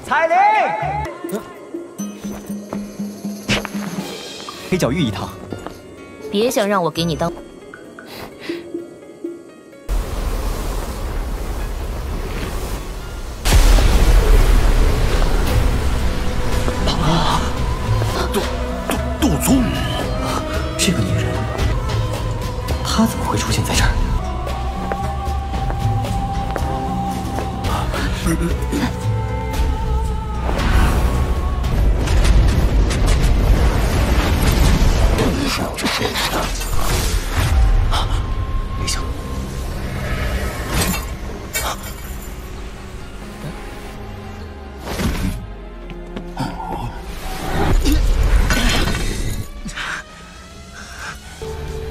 彩铃，黑角玉一趟。别想让我给你当。杜宗，这个女人，她怎么会出现在这儿？没想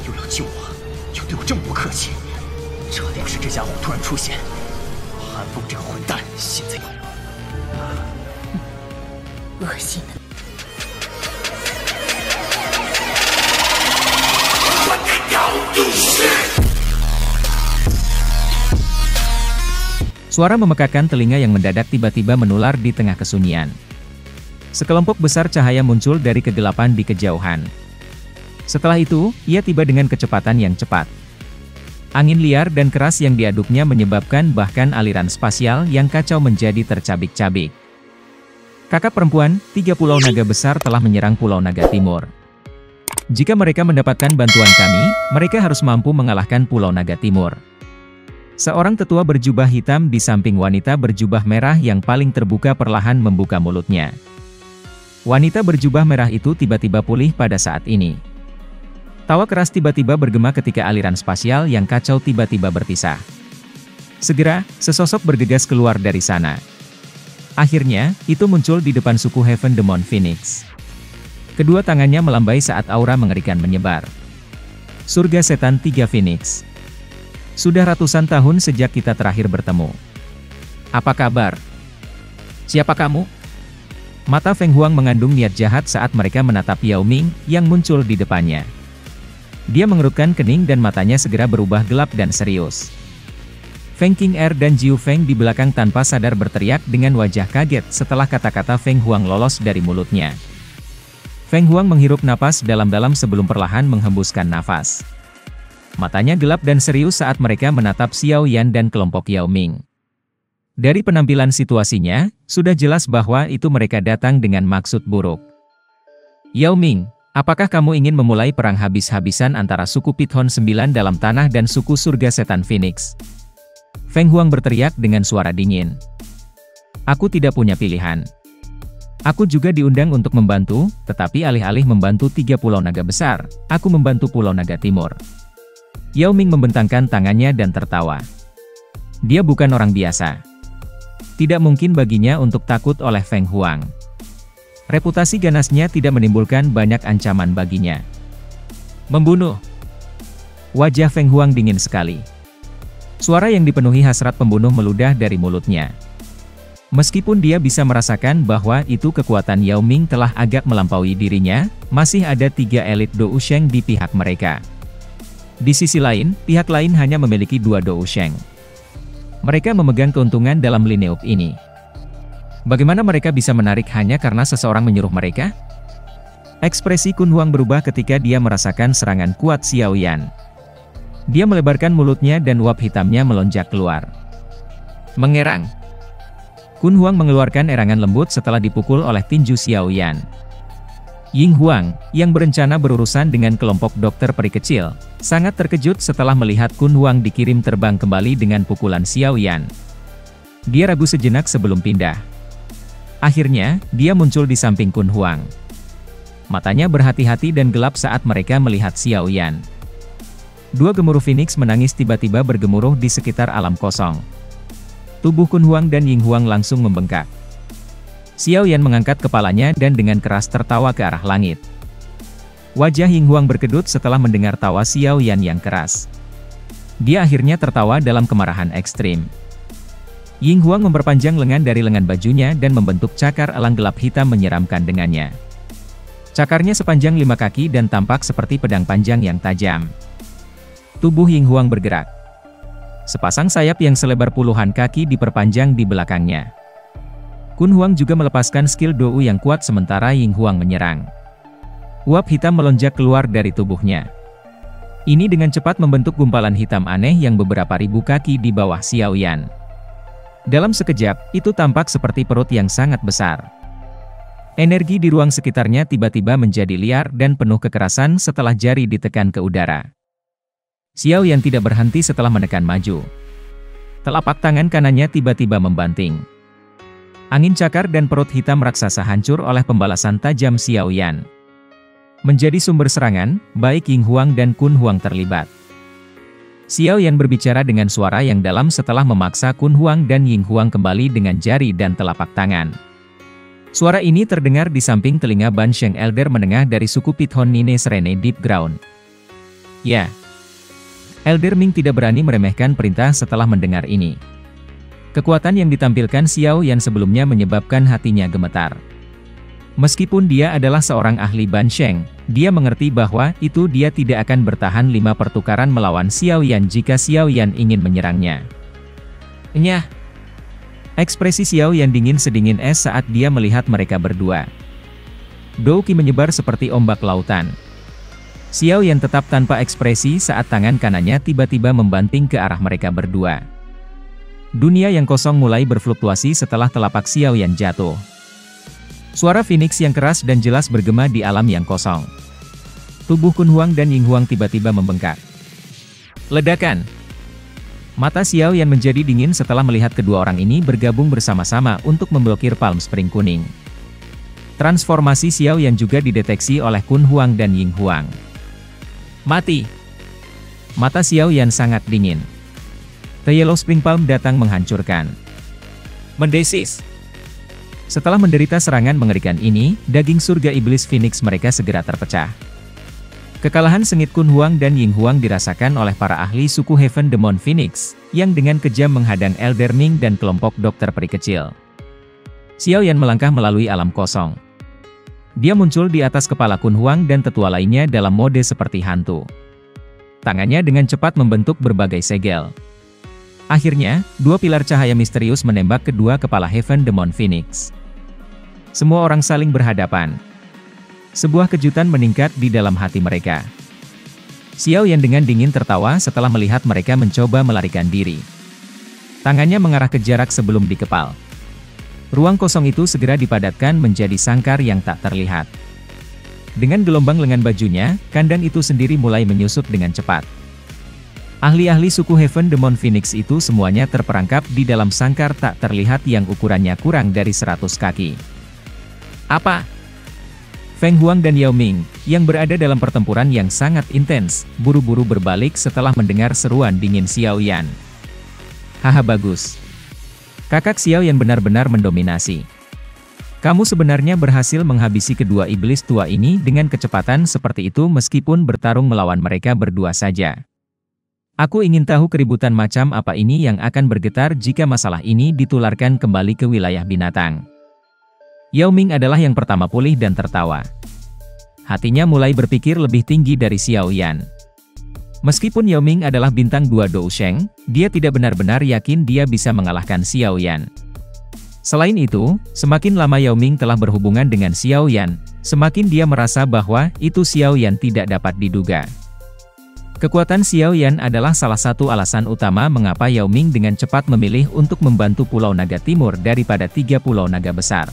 又要救我，又对我这么不客气，这要是这家伙突然出现，韩风这个混蛋现在恶心的。 Suara memekakan telinga yang mendadak tiba-tiba menular di tengah kesunyian. Sekelompok besar cahaya muncul dari kegelapan di kejauhan. Setelah itu, ia tiba dengan kecepatan yang cepat. Angin liar dan keras yang diaduknya menyebabkan bahkan aliran spasial yang kacau menjadi tercabik-cabik. Kakak perempuan, 3 pulau naga besar telah menyerang Pulau Naga Timur. Jika mereka mendapatkan bantuan kami, mereka harus mampu mengalahkan Pulau Naga Timur. Seorang tetua berjubah hitam di samping wanita berjubah merah yang paling terbuka perlahan membuka mulutnya. Wanita berjubah merah itu tiba-tiba pulih pada saat ini. Tawa keras tiba-tiba bergema ketika aliran spasial yang kacau tiba-tiba berpisah. Segera, sesosok bergegas keluar dari sana. Akhirnya, itu muncul di depan suku Heaven Demon Phoenix. Kedua tangannya melambai saat aura mengerikan menyebar. Surga Setan 3 Phoenix. Sudah ratusan tahun sejak kita terakhir bertemu. Apa kabar? Siapa kamu? Mata Feng Huang mengandung niat jahat saat mereka menatap Yao Ming yang muncul di depannya. Dia mengerutkan kening dan matanya segera berubah gelap dan serius. Feng Qing'er dan Jiu Feng di belakang tanpa sadar berteriak dengan wajah kaget setelah kata-kata Feng Huang lolos dari mulutnya. Feng Huang menghirup napas dalam-dalam sebelum perlahan menghembuskan nafas. Matanya gelap dan serius saat mereka menatap Xiao Yan dan kelompok Yao Ming. Dari penampilan situasinya, sudah jelas bahwa itu mereka datang dengan maksud buruk. Yao Ming, apakah kamu ingin memulai perang habis-habisan antara suku Pithon 9 dalam tanah dan suku Surga Setan Phoenix? Feng Huang berteriak dengan suara dingin. Aku tidak punya pilihan. Aku juga diundang untuk membantu, tetapi alih-alih membantu 3 pulau naga besar, aku membantu Pulau Naga Timur. Yao Ming membentangkan tangannya dan tertawa. Dia bukan orang biasa. Tidak mungkin baginya untuk takut oleh Feng Huang. Reputasi ganasnya tidak menimbulkan banyak ancaman baginya. Membunuh. Wajah Feng Huang dingin sekali. Suara yang dipenuhi hasrat pembunuh meludah dari mulutnya. Meskipun dia bisa merasakan bahwa itu kekuatan Yao Ming telah agak melampaui dirinya, masih ada 3 elit Dou Sheng di pihak mereka. Di sisi lain, pihak lain hanya memiliki 2 Dou Sheng. Mereka memegang keuntungan dalam lineage ini. Bagaimana mereka bisa menarik hanya karena seseorang menyuruh mereka? Ekspresi Kun Huang berubah ketika dia merasakan serangan kuat Xiao Yan. Dia melebarkan mulutnya dan uap hitamnya melonjak keluar. Mengerang. Kun Huang mengeluarkan erangan lembut setelah dipukul oleh tinju Xiao Yan. Ying Huang, yang berencana berurusan dengan kelompok dokter peri kecil, sangat terkejut setelah melihat Kun Huang dikirim terbang kembali dengan pukulan Xiao Yan. Dia ragu sejenak sebelum pindah. Akhirnya, dia muncul di samping Kun Huang. Matanya berhati-hati dan gelap saat mereka melihat Xiao Yan. 2 gemuruh Phoenix menangis tiba-tiba bergemuruh di sekitar alam kosong. Tubuh Kun Huang dan Ying Huang langsung membengkak. Xiao Yan mengangkat kepalanya dan dengan keras tertawa ke arah langit. Wajah Ying Huang berkedut setelah mendengar tawa Xiao Yan yang keras. Dia akhirnya tertawa dalam kemarahan ekstrim. Ying Huang memperpanjang lengan dari lengan bajunya dan membentuk cakar elang gelap hitam menyeramkan dengannya. Cakarnya sepanjang 5 kaki dan tampak seperti pedang panjang yang tajam. Tubuh Ying Huang bergerak. Sepasang sayap yang selebar puluhan kaki diperpanjang di belakangnya. Kun Huang juga melepaskan skill Dou yang kuat sementara Ying Huang menyerang. Uap hitam melonjak keluar dari tubuhnya. Ini dengan cepat membentuk gumpalan hitam aneh yang beberapa ribu kaki di bawah Xiao Yan. Dalam sekejap, itu tampak seperti perut yang sangat besar. Energi di ruang sekitarnya tiba-tiba menjadi liar dan penuh kekerasan setelah jari ditekan ke udara. Xiao Yan tidak berhenti setelah menekan maju. Telapak tangan kanannya tiba-tiba membanting. Angin cakar dan perut hitam raksasa hancur oleh pembalasan tajam Xiao Yan. Menjadi sumber serangan, baik Ying Huang dan Kun Huang terlibat. Xiao Yan berbicara dengan suara yang dalam setelah memaksa Kun Huang dan Ying Huang kembali dengan jari dan telapak tangan. Suara ini terdengar di samping telinga Ban Sheng Elder menengah dari suku Pithon Nine Serene Deep Ground. Ya. Elder Ming tidak berani meremehkan perintah setelah mendengar ini. Kekuatan yang ditampilkan Xiao Yan sebelumnya menyebabkan hatinya gemetar. Meskipun dia adalah seorang ahli Ban Sheng, dia mengerti bahwa itu dia tidak akan bertahan 5 pertukaran melawan Xiao Yan jika Xiao Yan ingin menyerangnya. Nyah! Ekspresi Xiao Yan dingin sedingin es saat dia melihat mereka berdua. Dou Qi menyebar seperti ombak lautan. Xiao Yan tetap tanpa ekspresi saat tangan kanannya tiba-tiba membanting ke arah mereka berdua. Dunia yang kosong mulai berfluktuasi setelah telapak Xiao Yan jatuh. Suara Phoenix yang keras dan jelas bergema di alam yang kosong. Tubuh Kun Huang dan Ying Huang tiba-tiba membengkak. Ledakan! Mata Xiao Yan menjadi dingin setelah melihat kedua orang ini bergabung bersama-sama untuk memblokir Palm Spring kuning. Transformasi Xiao Yan juga dideteksi oleh Kun Huang dan Ying Huang. Mati! Mata Xiao Yan sangat dingin. The Yellow Spring Palm datang menghancurkan. Mendesis! Setelah menderita serangan mengerikan ini, daging surga iblis Phoenix mereka segera terpecah. Kekalahan sengit Kun Huang dan Ying Huang dirasakan oleh para ahli suku Heaven Demon Phoenix, yang dengan kejam menghadang Elder Ming dan kelompok dokter peri kecil. Xiao Yan melangkah melalui alam kosong. Dia muncul di atas kepala Kun Huang dan tetua lainnya dalam mode seperti hantu. Tangannya dengan cepat membentuk berbagai segel. Akhirnya, 2 pilar cahaya misterius menembak kedua kepala Heaven Demon Phoenix. Semua orang saling berhadapan. Sebuah kejutan meningkat di dalam hati mereka. Xiao Yan dengan dingin tertawa setelah melihat mereka mencoba melarikan diri. Tangannya mengarah ke jarak sebelum dikepal. Ruang kosong itu segera dipadatkan menjadi sangkar yang tak terlihat. Dengan gelombang lengan bajunya, kandang itu sendiri mulai menyusut dengan cepat. Ahli-ahli suku Heaven Demon Phoenix itu semuanya terperangkap di dalam sangkar tak terlihat yang ukurannya kurang dari 100 kaki. Apa? Feng Huang dan Yao Ming, yang berada dalam pertempuran yang sangat intens, buru-buru berbalik setelah mendengar seruan dingin Xiao Yan. Haha bagus. Kakak Xiao Yan benar-benar mendominasi. Kamu sebenarnya berhasil menghabisi kedua iblis tua ini dengan kecepatan seperti itu meskipun bertarung melawan mereka berdua saja. Aku ingin tahu keributan macam apa ini yang akan bergetar jika masalah ini ditularkan kembali ke wilayah binatang. Yao Ming adalah yang pertama pulih dan tertawa. Hatinya mulai berpikir lebih tinggi dari Xiao Yan. Meskipun Yao Ming adalah bintang 2 Dou Sheng, dia tidak benar-benar yakin dia bisa mengalahkan Xiao Yan. Selain itu, semakin lama Yao Ming telah berhubungan dengan Xiao Yan, semakin dia merasa bahwa itu Xiao Yan tidak dapat diduga. Kekuatan Xiao Yan adalah salah satu alasan utama mengapa Yao Ming dengan cepat memilih untuk membantu Pulau Naga Timur daripada 3 Pulau Naga Besar.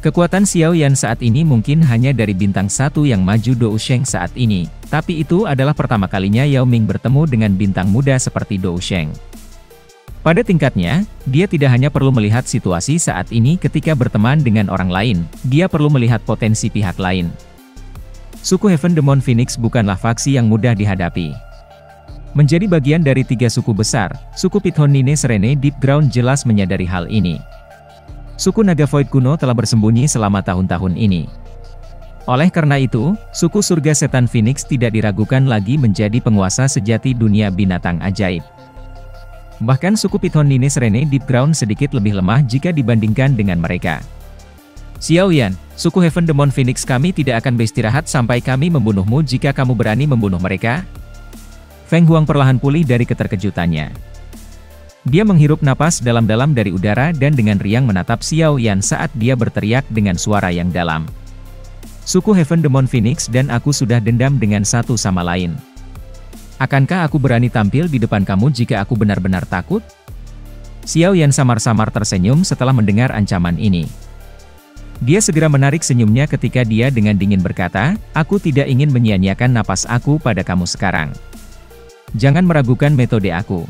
Kekuatan Xiao Yan saat ini mungkin hanya dari bintang 1 yang maju Dou Sheng saat ini, tapi itu adalah pertama kalinya Yao Ming bertemu dengan bintang muda seperti Dou Sheng. Pada tingkatnya, dia tidak hanya perlu melihat situasi saat ini ketika berteman dengan orang lain, dia perlu melihat potensi pihak lain. Suku Heaven Demon Phoenix bukanlah faksi yang mudah dihadapi. Menjadi bagian dari 3 suku besar, suku Pithon Nine Serene Deep Ground jelas menyadari hal ini. Suku Naga Void kuno telah bersembunyi selama tahun-tahun ini. Oleh karena itu, suku Surga Setan Phoenix tidak diragukan lagi menjadi penguasa sejati dunia binatang ajaib. Bahkan suku Pithon Nine Serene Deep Ground sedikit lebih lemah jika dibandingkan dengan mereka. Xiao Yan, suku Heaven Demon Phoenix kami tidak akan beristirahat sampai kami membunuhmu jika kamu berani membunuh mereka. Feng Huang perlahan pulih dari keterkejutannya. Dia menghirup napas dalam-dalam dari udara dan dengan riang menatap Xiao Yan saat dia berteriak dengan suara yang dalam. Suku Heaven Demon Phoenix dan aku sudah dendam dengan satu sama lain. Akankah aku berani tampil di depan kamu jika aku benar-benar takut? Xiao Yan samar-samar tersenyum setelah mendengar ancaman ini. Dia segera menarik senyumnya ketika dia dengan dingin berkata, aku tidak ingin menyia-nyiakan napas aku pada kamu sekarang. Jangan meragukan metode aku.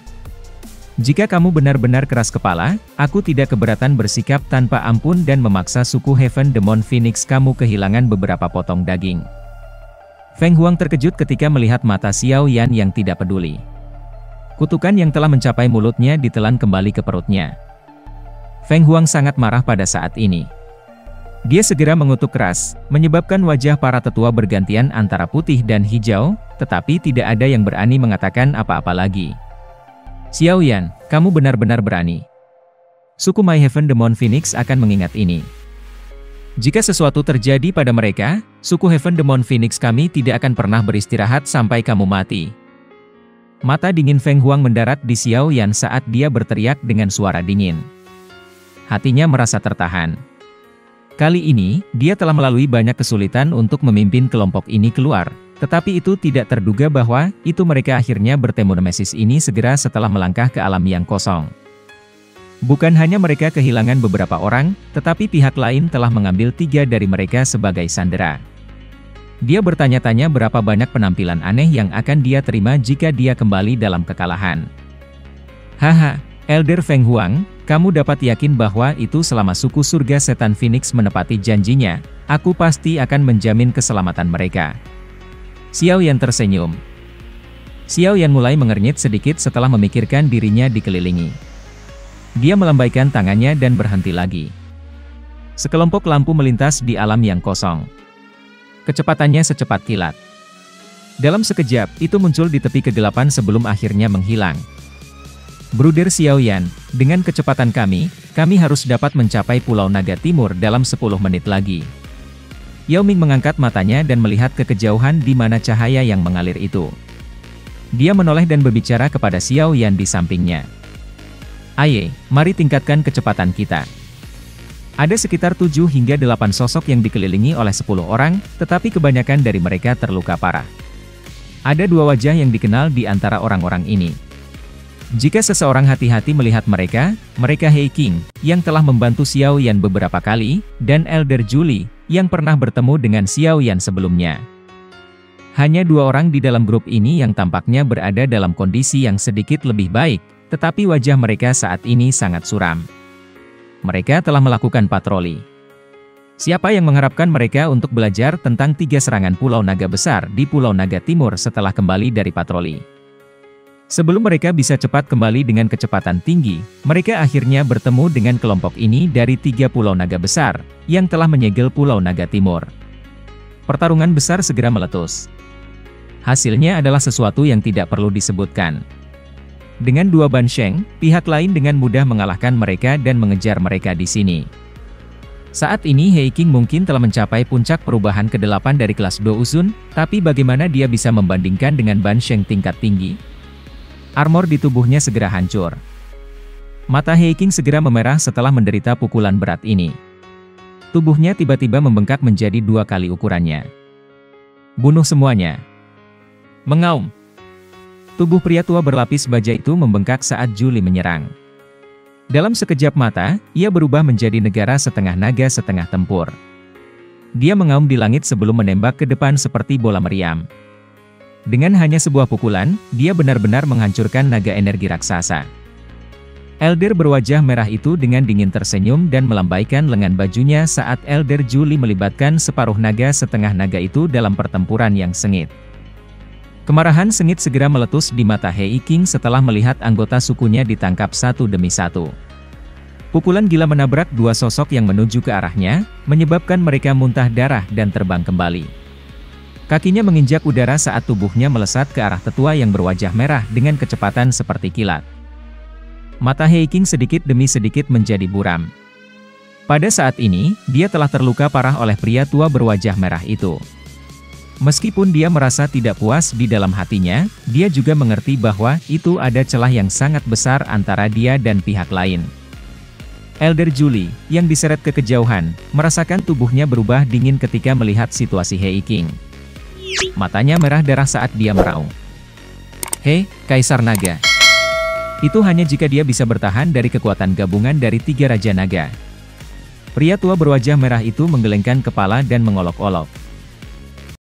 Jika kamu benar-benar keras kepala, aku tidak keberatan bersikap tanpa ampun dan memaksa suku Heaven Demon Phoenix kamu kehilangan beberapa potong daging. Feng Huang terkejut ketika melihat mata Xiao Yan yang tidak peduli. Kutukan yang telah mencapai mulutnya ditelan kembali ke perutnya. Feng Huang sangat marah pada saat ini. Dia segera mengutuk keras, menyebabkan wajah para tetua bergantian antara putih dan hijau, tetapi tidak ada yang berani mengatakan apa-apa lagi. Xiao Yan, kamu benar-benar berani. Suku My Heaven Demon Phoenix akan mengingat ini. Jika sesuatu terjadi pada mereka, suku Heaven Demon Phoenix kami tidak akan pernah beristirahat sampai kamu mati. Mata dingin Feng Huang mendarat di Xiao Yan saat dia berteriak dengan suara dingin. Hatinya merasa tertahan. Kali ini, dia telah melalui banyak kesulitan untuk memimpin kelompok ini keluar. Tetapi itu tidak terduga bahwa, itu mereka akhirnya bertemu Nemesis ini segera setelah melangkah ke alam yang kosong. Bukan hanya mereka kehilangan beberapa orang, tetapi pihak lain telah mengambil 3 dari mereka sebagai sandera. Dia bertanya-tanya berapa banyak penampilan aneh yang akan dia terima jika dia kembali dalam kekalahan. Haha, Elder Feng Huang, kamu dapat yakin bahwa itu selama suku surga setan Phoenix menepati janjinya, aku pasti akan menjamin keselamatan mereka. Xiao Yan tersenyum. Xiao Yan mulai mengernyit sedikit setelah memikirkan dirinya dikelilingi. Dia melambaikan tangannya dan berhenti lagi. Sekelompok lampu melintas di alam yang kosong. Kecepatannya secepat kilat. Dalam sekejap, itu muncul di tepi kegelapan sebelum akhirnya menghilang. Bruder Xiao Yan, dengan kecepatan kami harus dapat mencapai Pulau Naga Timur dalam 10 menit lagi. Yao Ming mengangkat matanya dan melihat ke kejauhan di mana cahaya yang mengalir itu. Dia menoleh dan berbicara kepada Xiao Yan di sampingnya. Aye, mari tingkatkan kecepatan kita. Ada sekitar 7 hingga 8 sosok yang dikelilingi oleh 10 orang, tetapi kebanyakan dari mereka terluka parah. Ada 2 wajah yang dikenal di antara orang-orang ini. Jika seseorang hati-hati melihat mereka He King, yang telah membantu Xiao Yan beberapa kali, dan Elder Julie, yang pernah bertemu dengan Xiao Yan sebelumnya. Hanya 2 orang di dalam grup ini yang tampaknya berada dalam kondisi yang sedikit lebih baik, tetapi wajah mereka saat ini sangat suram. Mereka telah melakukan patroli. Siapa yang mengharapkan mereka untuk belajar tentang 3 serangan Pulau Naga Besar di Pulau Naga Timur setelah kembali dari patroli? Sebelum mereka bisa cepat kembali dengan kecepatan tinggi, mereka akhirnya bertemu dengan kelompok ini dari 3 Pulau Naga Besar, yang telah menyegel Pulau Naga Timur. Pertarungan besar segera meletus. Hasilnya adalah sesuatu yang tidak perlu disebutkan. Dengan 2 Bansheng, pihak lain dengan mudah mengalahkan mereka dan mengejar mereka di sini. Saat ini He King mungkin telah mencapai puncak perubahan ke-8 dari kelas Douzun, tapi bagaimana dia bisa membandingkan dengan Bansheng tingkat tinggi? Armor di tubuhnya segera hancur. Mata He King segera memerah setelah menderita pukulan berat ini. Tubuhnya tiba-tiba membengkak menjadi 2 kali ukurannya. Bunuh semuanya. Mengaum. Tubuh pria tua berlapis baja itu membengkak saat Julie menyerang. Dalam sekejap mata, ia berubah menjadi negara setengah naga setengah tempur. Dia mengaum di langit sebelum menembak ke depan seperti bola meriam. Dengan hanya sebuah pukulan, dia benar-benar menghancurkan naga energi raksasa. Elder berwajah merah itu dengan dingin tersenyum dan melambaikan lengan bajunya saat Elder Julie melibatkan separuh naga setengah naga itu dalam pertempuran yang sengit. Kemarahan sengit segera meletus di mata He King setelah melihat anggota sukunya ditangkap satu demi satu. Pukulan gila menabrak 2 sosok yang menuju ke arahnya, menyebabkan mereka muntah darah dan terbang kembali. Kakinya menginjak udara saat tubuhnya melesat ke arah tetua yang berwajah merah dengan kecepatan seperti kilat. Mata He King sedikit demi sedikit menjadi buram. Pada saat ini, dia telah terluka parah oleh pria tua berwajah merah itu. Meskipun dia merasa tidak puas di dalam hatinya, dia juga mengerti bahwa itu ada celah yang sangat besar antara dia dan pihak lain. Elder Julie, yang diseret ke kejauhan, merasakan tubuhnya berubah dingin ketika melihat situasi Hei King. Matanya merah darah saat dia meraung. Hei, Kaisar Naga. Itu hanya jika dia bisa bertahan dari kekuatan gabungan dari 3 Raja Naga. Pria tua berwajah merah itu menggelengkan kepala dan mengolok-olok.